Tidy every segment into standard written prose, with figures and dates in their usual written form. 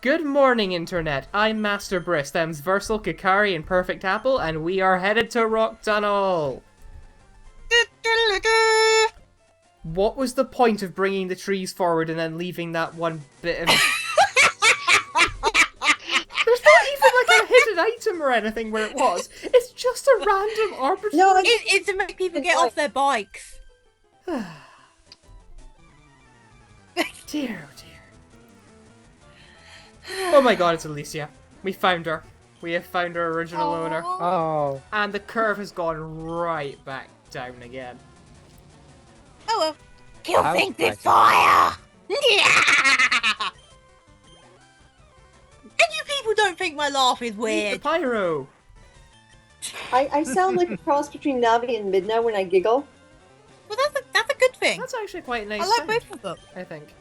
Good morning, Internet. I'm Master Briss, them's Versal, Kakari, and Perfect Apple, and we are headed to Rock Tunnel! What was the point of bringing the trees forward and then leaving that one bit of... There's not even like a hidden item or anything where it was. It's just a random arbitrary... No, It's to make people get off their bikes. Dear, oh dear. Oh my god, it's Alicia. We found her. We have found our original owner. Oh. And the curve has gone right back down again. Oh well. Kill How things with exciting. fire! Yeah! And you people don't think my laugh is The weird. pyro! I sound like a cross between Navi and Midna when I giggle. Well, that's a good thing. That's actually quite a nice I like sound, both of them. I think.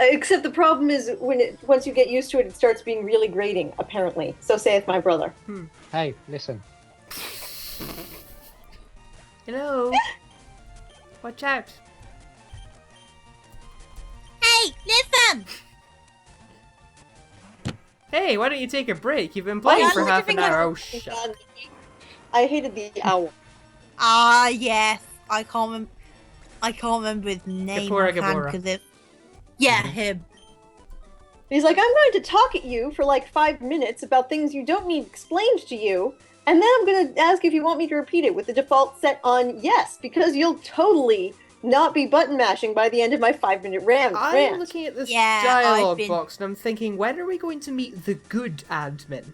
Except the problem is once you get used to it, it starts being really grating, apparently. So saith my brother. Hey, listen. Hello? Watch out. Hey, listen! Hey, why don't you take a break? You've been playing yeah, for look half at an the hour. Oh, Thank shut God. I hated the owl. Ah, yes. I can't remember his name. Gabora, offhand, Gabora. 'cause it... Yeah, him. He's like, I'm going to talk at you for like 5 minutes about things you don't need explained to you, and then I'm going to ask if you want me to repeat it with the default set on yes, because you'll totally not be button mashing by the end of my 5-minute rant. I'm looking at this Yeah, dialogue I've been- box and I'm thinking, when are we going to meet the good admin?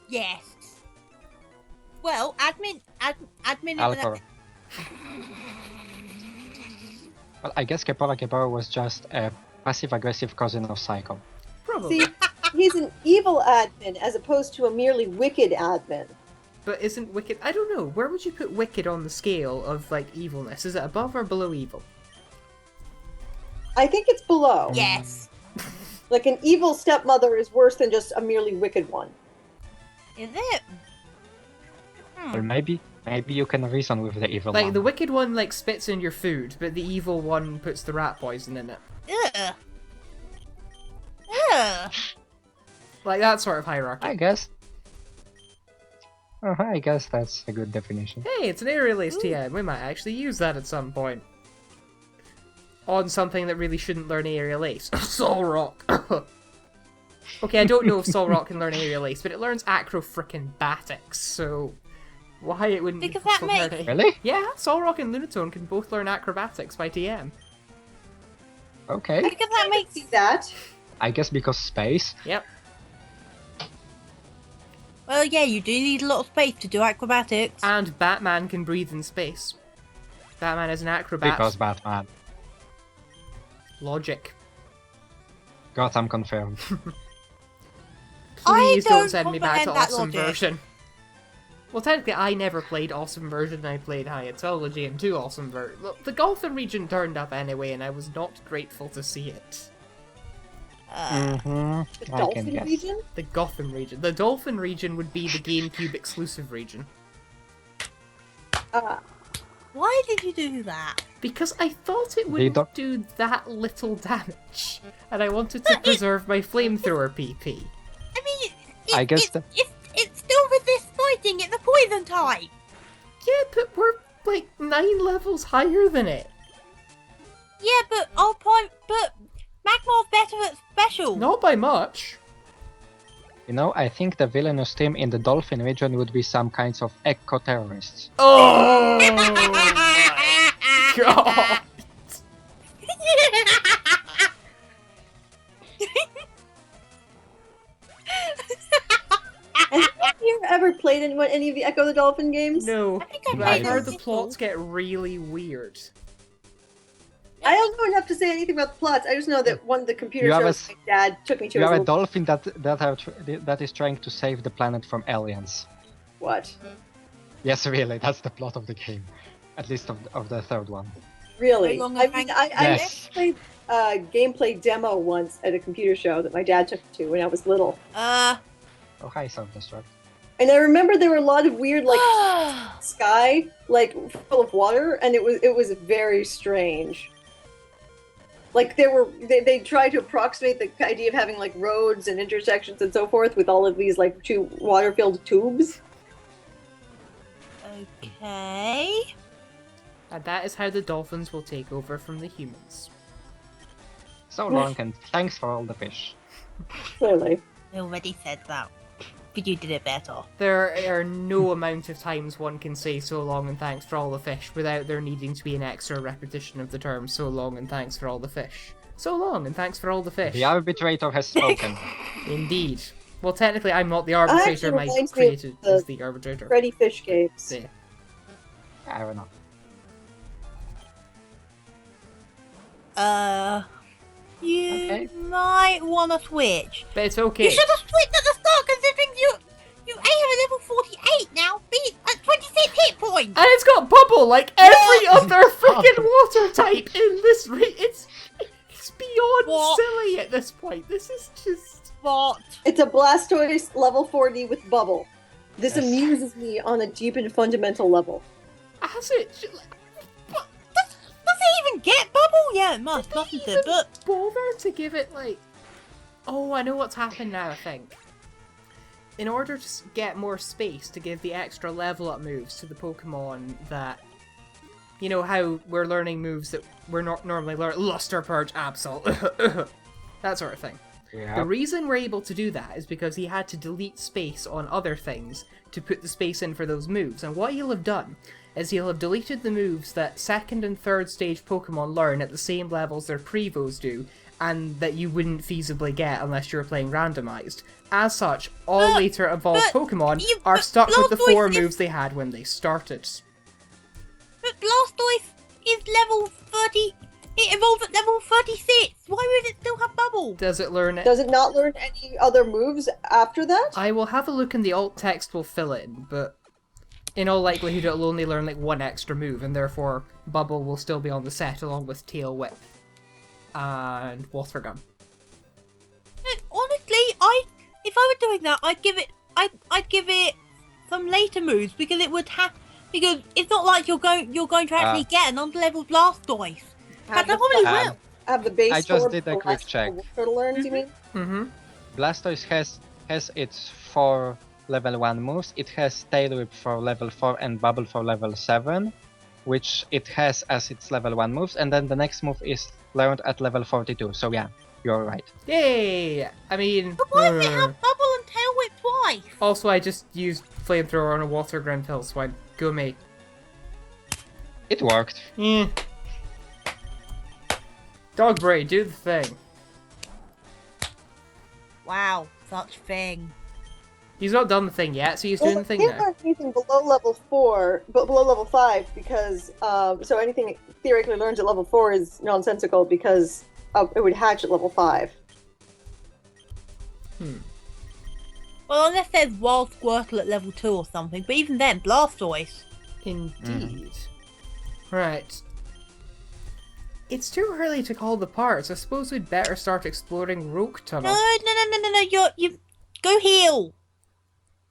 Yes. Well, admin. Alcor. Well, I guess Gabora was just a passive-aggressive cousin of Psycho. Probably. See, he's an evil admin as opposed to a merely wicked admin. But isn't Wicked... I don't know. Where would you put Wicked on the scale of, like, evilness? Is it above or below evil? I think it's below. Yes. Like an evil stepmother is worse than just a merely wicked one. Is it? Well, maybe you can reason with the evil Like, one. the Wicked one, like, spits in your food, but the evil one puts the rat poison in it. Ugh. Ugh. Like, that sort of hierarchy. I guess. I guess that's a good definition. Hey, it's an aerial ace TM. We might actually use that at some point. On something that really shouldn't learn aerial ace. Soul Rock. Okay, I don't know if Soul Rock can learn aerial ace, but it learns acro-frickin-batics, so... Why it wouldn't Because be that possible makes- to- Really? Yeah, Soul Rock and Lunatone can both learn acrobatics by TM. Okay. Because that makes See that? I guess because space. Yep. well, yeah, you do need a lot of space to do acrobatics. And Batman can breathe in space. Batman is an acrobat. Because Batman. Logic. Gotham confirmed. Please don't don't send me back to comprehend that Awesome logic. Version. Well, technically, I never played Awesome Version, I played Hyatology and 2 Awesome Version. Look, the Gotham region turned up anyway, and I was not grateful to see it. The I can dolphin guess. region? The Gotham region. The Dolphin region would be the GameCube exclusive region. Why did you do that? Because I thought it They wouldn't don't- do that little damage. And I wanted to preserve my flamethrower PP. I mean, I guess it's still resist fighting. It's a poison type. Yeah, but we're like 9 levels higher than it. Yeah, but Magmar's better at special. Not by much. You know, I think the villainous team in the Dolphin region would be some kinds of eco-terrorists. Oh god. Have you ever played any of the Echo the Dolphin games? No. I think I But I've played heard those the plots get really weird. I don't know enough to say anything about the plots. I just know that one of the computer You have shows my dad took me to You was have a little- dolphin that is trying to save the planet from aliens. What? Yes, really, that's the plot of the game. At least of the third one. Really? How long I have mean, I- I Yes. played a gameplay demo once at a computer show that my dad took me to when I was little. Oh, hi, self-destruct. And I remember there were a lot of weird, like, sky, like, full of water, and it was very strange. Like they tried to approximate the idea of having like roads and intersections and so forth with all of these like two water-filled tubes. Okay. And that is how the dolphins will take over from the humans. So long, and thanks for all the fish. Clearly. I already said that. But you did it better. There are no amount of times one can say so long and thanks for all the fish without there needing to be an extra repetition of the term so long and thanks for all the fish. So long and thanks for all the fish. The arbitrator has spoken. Indeed. Well, technically, I'm not the arbitrator. Actually My reminds me of creator the is the arbitrator. Freddy Fish Games. There. I don't know. You Okay. might want to switch. But it's okay. You should have switched at the start, considering you aim at level 48 now, being at 26 hit points. And it's got bubble like every other freaking water type in this It's beyond What? silly at this point. This is just... What? It's a Blastoise level 40 with bubble. This Yes. amuses me on a deep and fundamental level. Has it... Does it even get bubble? Yeah, it must, mustn't it? But bother to give it like... Oh, I know what's happened now, I think. In order to get more space to give the extra level up moves to the Pokemon that... You know how we're learning moves that we're not normally learning? Luster, Purge, Absol. That sort of thing. Yeah. The reason we're able to do that is because he had to delete space on other things to put the space in for those moves. And what he'll have done is he'll have deleted the moves that second and third stage Pokemon learn at the same levels their Prevos do, and that you wouldn't feasibly get unless you were playing randomized. As such, all later evolved Pokemon are stuck with the 4 moves they had when they started. But Blastoise is level 30. It evolved at level 36. Why would it still have bubble? Does it learn it? Does it not learn any other moves after that? I will have a look and the alt text will fill it in, but in all likelihood it'll only learn like 1 extra move, and therefore Bubble will still be on the set along with Tail Whip and Water Gun. Honestly, if I were doing that, I'd give it some later moves because it would have because it's not like you're going to actually get an under-level Blastoise. But I probably will. Have the base I just form did a for quick less check. Turtle learns, you mean? Mm-hmm. Blastoise has its 4 level 1 moves. It has Tail Whip for level 4 and Bubble for level 7, which it has as its level 1 moves, and then the next move is learned at level 42. So yeah, you're right. Yay! I mean... But why does it have Bubble and Tail Whip twice? Also, I just used Flamethrower on a Water Gun Pill Swine. Go me. It worked. Yeah. Dogberry, do the thing. Wow, such thing. He's not done the thing yet, so he's doing the thing Can't now. learn anything below level 4, but below level 5, because so anything it theoretically learns at level 4 is nonsensical because it would hatch at level 5. Well, unless there's Wild Squirtle at level 2 or something, but even then, Blastoise. Indeed. Right. It's too early to call the parts. I suppose we'd better start exploring Rogue Tunnel. No, you go heal.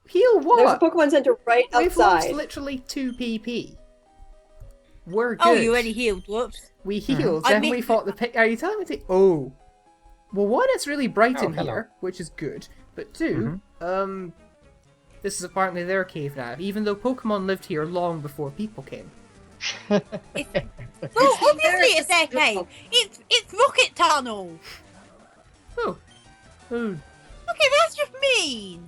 Heal There's a what? Pokemon Center right We've lost outside. literally 2 PP. We're good. Oh, you already healed, whoops. We healed, I then mean- we fought the pig. Are you telling me to... Oh. Well, 1, it's really bright Oh, in hello. here, which is good. But 2, this is apparently their cave now, even though Pokemon lived here long before people came. Well, obviously it's their cave. It's Rocket Tunnel. Oh. Oh. Okay, that's just mean.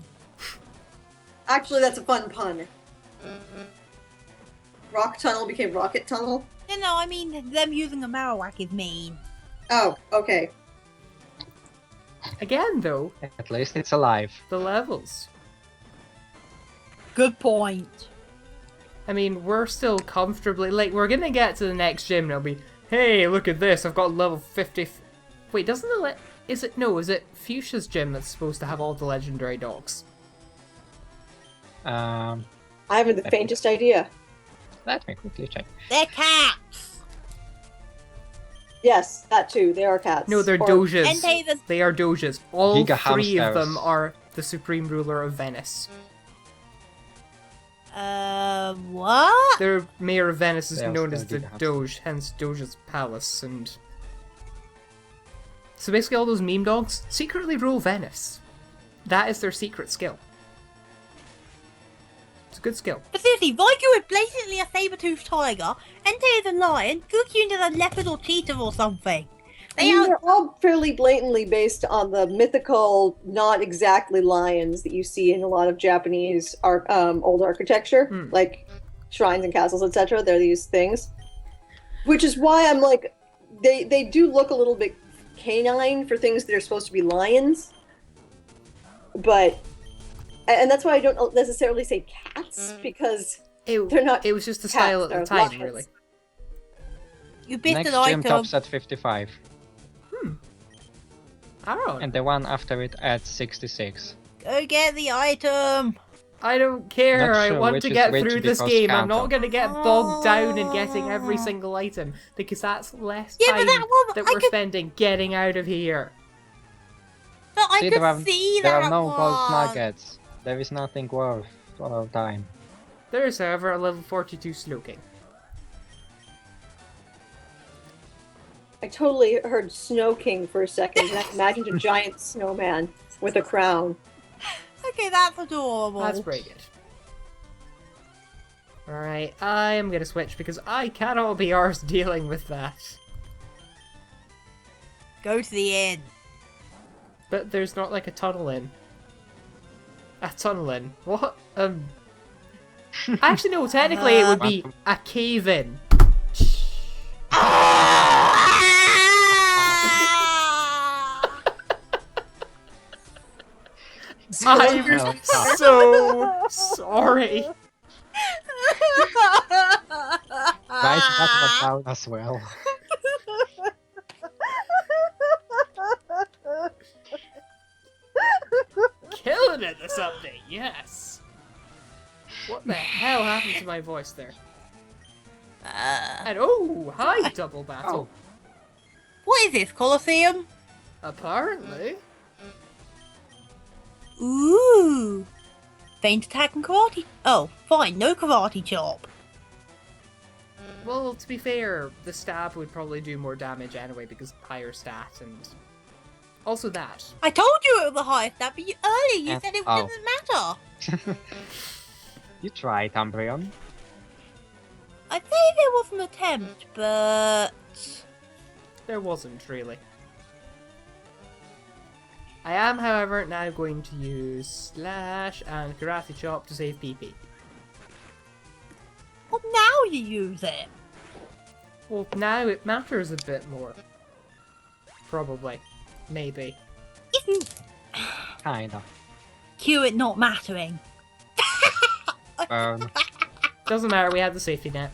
Actually, that's a fun pun. Rock Tunnel became Rocket Tunnel? No, I mean them using a Marowak is mean. Oh, okay. Again, though, At least it's alive. the levels. Good point. I mean, we're still comfortably... Like, we're gonna get to the next gym and it'll be, hey, look at this, I've got level 50... Wait, doesn't the... Is it Fuchsia's gym that's supposed to have all the legendary dogs? I haven't the faintest idea. Let me quickly check. They're cats. Yes, that too. They are cats. No, they're Or- Dojas. And They are Dojas. All Giga 3 of hamsters. them are the supreme ruler of Venice. What? Their mayor of Venice is They are known as still the Giga hamsters. Doge, hence Doja's palace, and So basically all those meme dogs secretly roll Venice. That is their secret skill. It's a good skill. But seriously, Raikou is blatantly a saber-toothed tiger, Entei is a lion, Gukyun is a leopard or cheetah or something. They're all fairly blatantly based on the mythical, not exactly lions that you see in a lot of Japanese old architecture, like shrines and castles, etc. They're these things. Which is why I'm like, they do look a little bit canine for things that are supposed to be lions. But, and that's why I don't necessarily say cats, because they're not. It was just the cats, style at the they're time, lions. really. You beat Next the gym item. tops at 55. Oh. And the one after it at 66. Go get the item. I don't care. Not I sure want which to is get which through this because game. I'm count not up. going to get bogged down in getting every single item because that's less Yeah, time but that one, that I we're could- spending getting out of here. But I See, could see there that are no gold one. nuggets. There is nothing worth our time. There is, however, a level 42 Slowking. I totally heard Snow King for a second, and I imagined a giant snowman with a crown. Okay, that's adorable. That's pretty good. Alright, I am going to switch because I cannot be arsed dealing with that. Go to the inn. But there's not like a tunnel in. A tunnel in? What? Actually, no, technically it would be a cave in. I'm so sorry. Guys, that went down as well. Killing it this update, yes. What the hell happened to my voice there? And oh, hi, double battle. What is this, Colosseum? Apparently. Ooh. Feint attack and karate. Oh, fine, no karate chop. Well, to be fair, the stab would probably do more damage anyway because higher stat and also that. I told you it was the highest stat, but earlier you Yeah. said it Oh. didn't matter. You tried, Umbreon. I'd say there was an attempt, but... There wasn't really. I am, however, now going to use Slash and Karate Chop to save PP. Well, now you use it. Well, now it matters a bit more. Probably. Maybe. Kinda. Cue it not mattering. Burn. Doesn't matter, we had the safety net.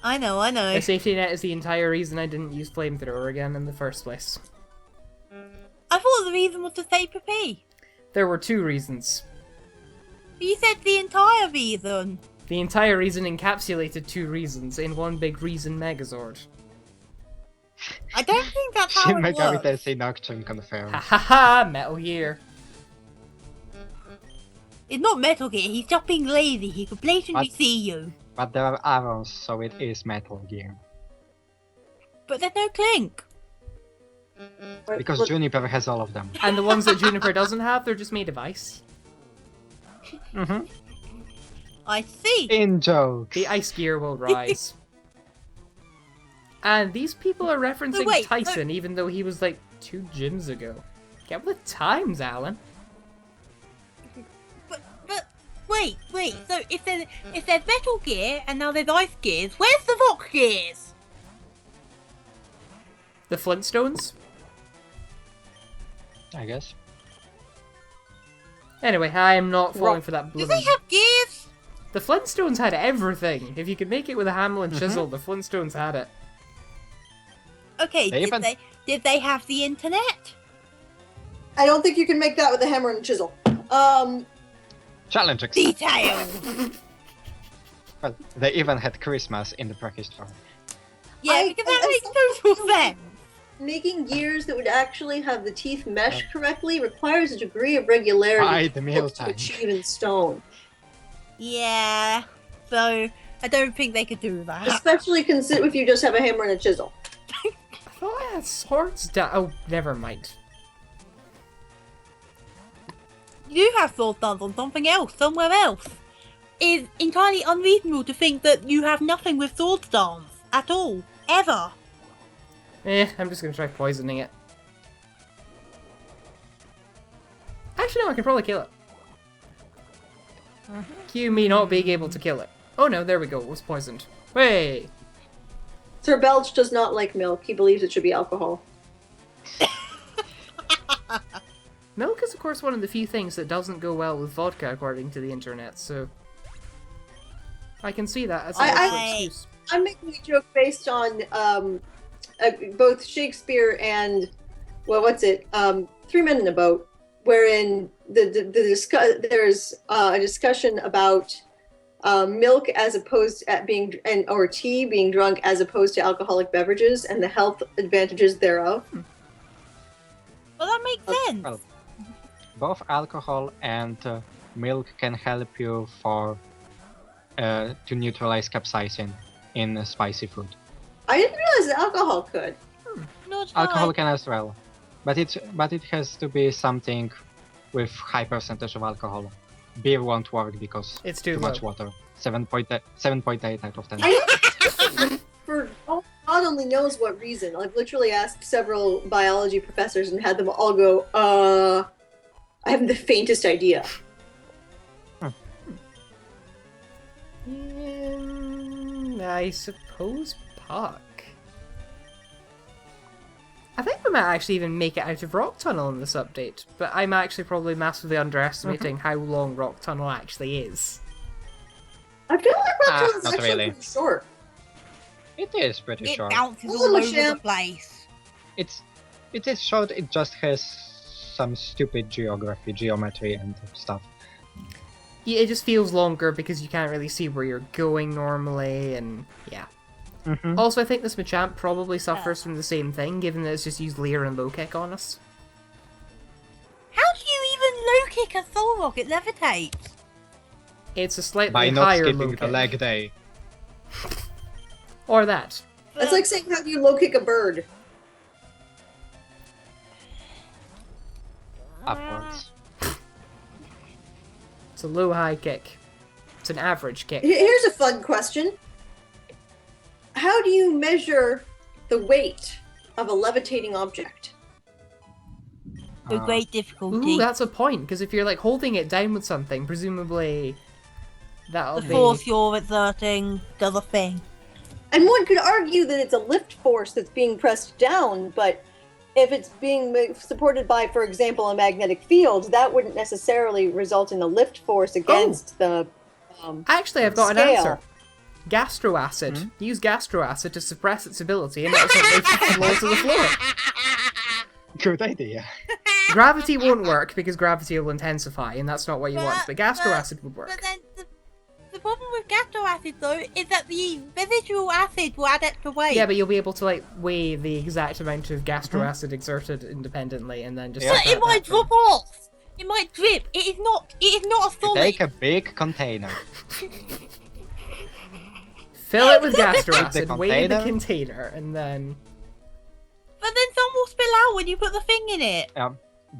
I know. The safety net is the entire reason I didn't use Flamethrower again in the first place. I thought the reason was to save P. There were two reasons. You said the entire reason. The entire reason encapsulated two reasons in one big reason Megazord. I don't think that's how Shin it Megami works. Tensei Nocturne confirmed. Ha ha ha! Metal Gear. It's not Metal Gear, he's just being lazy. He could blatantly What? see you. But there are arrows, so it is Metal Gear. But there's no Clink. Because Juniper has all of them. And the ones that Juniper doesn't have, they're just made of ice. Mm-hmm. I see. In jokes. The ice gear will rise. And these people are referencing wait, Tyson, even though he was like 2 gyms ago. Get with the times, Alan. But wait. So if there's Metal Gear and now there's Ice Gears, where's the Rock Gears? The Flintstones? I guess. Anyway, I am not falling for that Do blooming... they have gears? The Flintstones had everything. If you could make it with a hammer and chisel, the Flintstones had it. Okay, They even- did they have the internet? I don't think you can make that with a hammer and a chisel. Challenge accepted. Detail. Well, they even had Christmas in the packaged form. Yeah, because that makes total sense. Making gears that would actually have the teeth mesh correctly requires a degree of regularity By the to mealtime. achieve in stone. Yeah, so I don't think they could do that. Especially consider if you just have a hammer and a chisel. I thought I Yeah, swords oh, never mind. You have sword stance on something else, somewhere else. It's entirely unreasonable to think that you have nothing with sword stance at all, ever. I'm just gonna try poisoning it. Actually, no, I can probably kill it. Cue me not being able to kill it. Oh no, there we go, it was poisoned. Hey! Sir Belch does not like milk. He believes it should be alcohol. Milk is, of course, one of the few things that doesn't go well with vodka, according to the internet, so... I can see that as an excuse. I'm making a joke based on both Shakespeare and, well, what's it? Three Men in a Boat, wherein there's a discussion about milk as opposed at being or tea being drunk as opposed to alcoholic beverages and the health advantages thereof. Well, that makes sense. Well, both alcohol and milk can help you to neutralize capsaicin in spicy food. I didn't realize that alcohol could. Not Alcohol right. can as well, but it has to be something with high percentage of alcohol. Beer won't work because It's too much low. water. 7.8 out of 10. For God only knows what reason. I've literally asked several biology professors and had them all go, I haven't the faintest idea. I suppose Puck. I think we might actually even make it out of Rock Tunnel in this update, but I'm actually probably massively underestimating how long Rock Tunnel actually is. I feel like Rock Tunnel is not actually really. pretty short. It is pretty It short. bounces Oh, all over Michelle. the place. It is short. It just has some stupid geometry, and stuff. Yeah, it just feels longer because you can't really see where you're going normally, and yeah. Mm-hmm. Also, I think this Machamp probably suffers from the same thing, given that it's just used Leer and Low Kick on us. How do you even low kick a Soul Rock? It levitates. It's a slightly By not higher Low skipping Kick. the leg day. Or that. That's like saying how do you low kick a bird? Upwards. It's a low high kick. It's an average kick. Here's a fun question. How do you measure the weight of a levitating object? With great difficulty. Ooh, that's a point, because if you're like holding it down with something, presumably that'll The be... force you're exerting does a thing. And one could argue that it's a lift force that's being pressed down, but if it's being supported by, for example, a magnetic field, that wouldn't necessarily result in a lift force against the Actually, I've got an scale. answer. Gastroacid. Use gastroacid to suppress its ability and it'll simply fall to the floor. Good idea. Gravity won't work because gravity will intensify, and that's not what you want, but gastroacid would But work. then the problem with gastroacid, though, is that the residual acid will add extra weight. Yeah, but you'll be able to like weigh the exact amount of gastroacid exerted independently, and then just. Yeah. But it might drop off. It might drip. It is not a solid. Take a big container. Fill it with With gastroacid, the weigh the container? container, and then. But then some will spill out when you put the thing in it.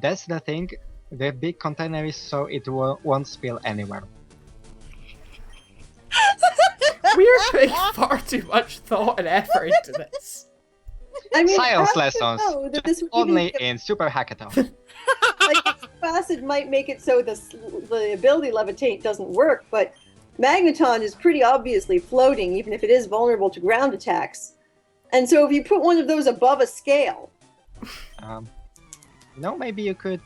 That's the thing. The big container is so it won't spill anywhere. We're putting far too much thought and effort into this. I mean, Science how do you lessons. know that this would Only even, in Super Hackathon. like, acid might make it so the ability levitate doesn't work, but Magneton is pretty obviously floating, even if it is vulnerable to ground attacks. And so if you put one of those above a scale, Maybe you could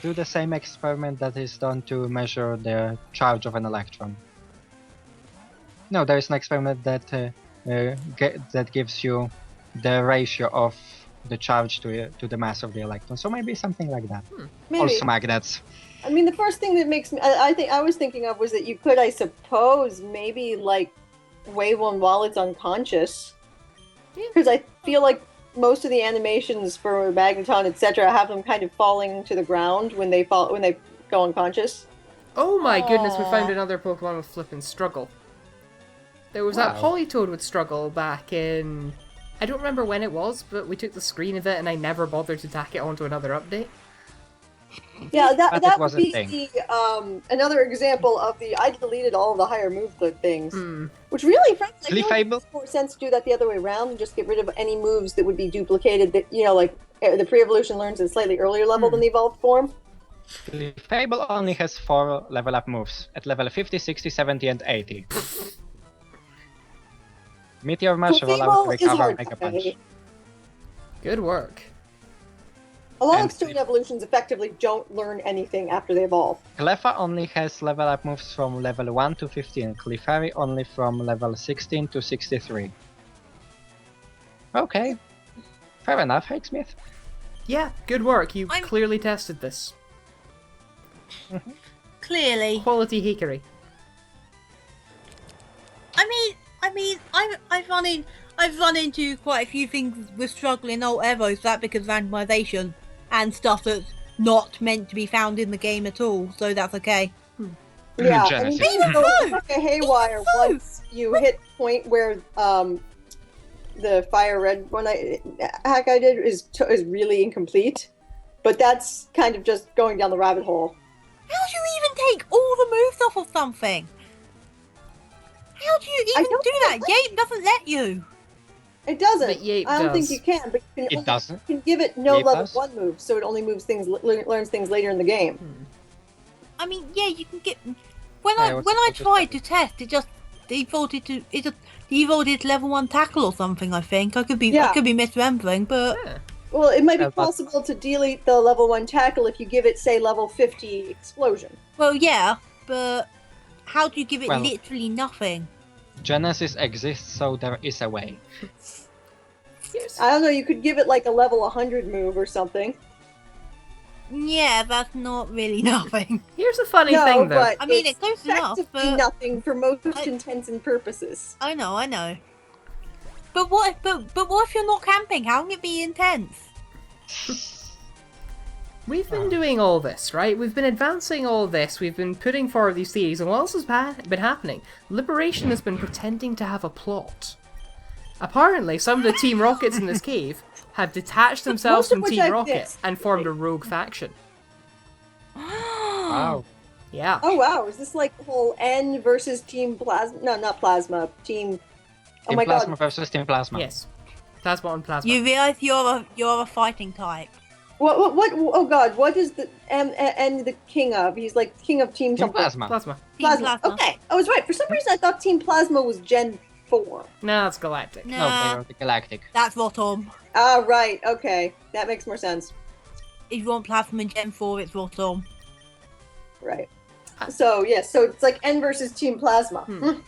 do the same experiment that is done to measure the charge of an electron. No, there is an experiment that that gives you the ratio of the charge to the mass of the electron. So maybe something like that. maybe. Also magnets. I mean, the first thing that makes me, I was thinking of was that you could, I suppose, maybe like weigh one while it's unconscious. Because I feel like most of the animations for Magneton, etc., have them kind of falling to the ground when they go unconscious. Oh my goodness, we found Aw. another Pokemon with flippin' struggle. There was that Wow. Politoed with struggle back in... I don't remember when it was, but we took the screen of it and I never bothered to tack it onto another update. Yeah, But it that was would a be thing. the another example of the I deleted all of the higher move things, Hmm. which really, frankly, I feel like it Fable? makes more sense to do that the other way around and just get rid of any moves that would be duplicated. That like the pre-evolution learns at a slightly earlier level than the evolved form. Fable only has 4 level up moves at level 50, 60, 70, and 80. Meteor Mash, Roll Out, Fable is Recover, hard Mega to Punch. play. Good work. A lot And- of stone evolutions effectively don't learn anything after they evolve. Cleffa only has level up moves from level 1 to 15. Clefairy only from level 16 to 63. Okay. Fair enough, Hikesmith. Yeah, good work. You I'm- clearly tested this. Clearly. Quality hickory. I've run into quite a few things with struggling old Evos, that because of randomization and stuff that's not meant to be found in the game at all, so that's okay. Yeah, Genesis. I mean, even though it's like a haywire Even so. once you hit the point where the fire red one hack I did is really incomplete, but that's kind of just going down the rabbit hole. How do you even take all the moves off of something? How do you even don't do that? know. Game doesn't let you. It doesn't. But Yape I don't think does. you can, but you can, It doesn't. you can give it no Yape level does. 1 moves, so it only moves things, learns things later in the game. I mean, yeah, you can get. When Yeah, I what's when I the tried to test, it just defaulted to level 1 tackle or something. I think I could be misremembering, but Yeah. Well, it might be But- possible to delete the level 1 tackle if you give it, say, level 50 explosion. well, yeah, but how do you give it Well- literally nothing? Genesis exists, so there is a way. Here's, I don't know, you could give it like a level 100 move or something. Yeah, that's not really nothing. here's a funny No, thing, though. but I mean, it's it's close enough, effectively but nothing for most I- intents and purposes. I know. But what? But what if you're not camping? How can it be intense? We've been doing all this, right? We've been advancing all this, we've been putting forward these theories, and what else has been happening? Liberation has been pretending to have a plot. Apparently, some of the Team Rockets in this cave have detached themselves Most of from which Team I've Rocket missed. and formed a rogue faction. Wow. Yeah. Oh wow, is this like the whole N versus Team Plasma? No, not Plasma. Team. Oh Team my Plasma god. versus Team Plasma. Yes. Plasma on Plasma. You realise you're a fighting type. What? Oh god, what is the N the king of? He's like king of Team Team something. Plasma. Plasma. Team Plasma. Okay, I was right. For some reason, I thought Team Plasma was Gen 4. No, it's Galactic. No, Nah, they are the Galactic. that's Rotom. Ah, right. Okay, that makes more sense. If you want Plasma in Gen 4, it's Rotom. Right. So yes, so it's like N versus Team Plasma. Hmm.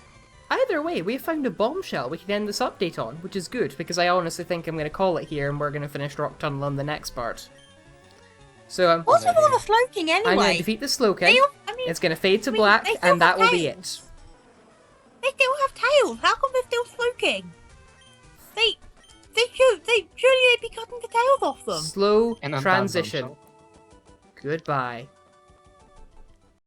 Either way, we found a bombshell we can end this update on, which is good, because I honestly think I'm going to call it here and we're going to finish Rock Tunnel on the next part. So, What's with all the Slowking I'm going to anyway? defeat the Slowking, They all- I mean, it's going to fade to I mean, black, they still and that have will be tails. it. They still have tails. How come they're still Slowking? Surely they'd be cutting the tails off them. Slow And on transition. Bombshell. Goodbye.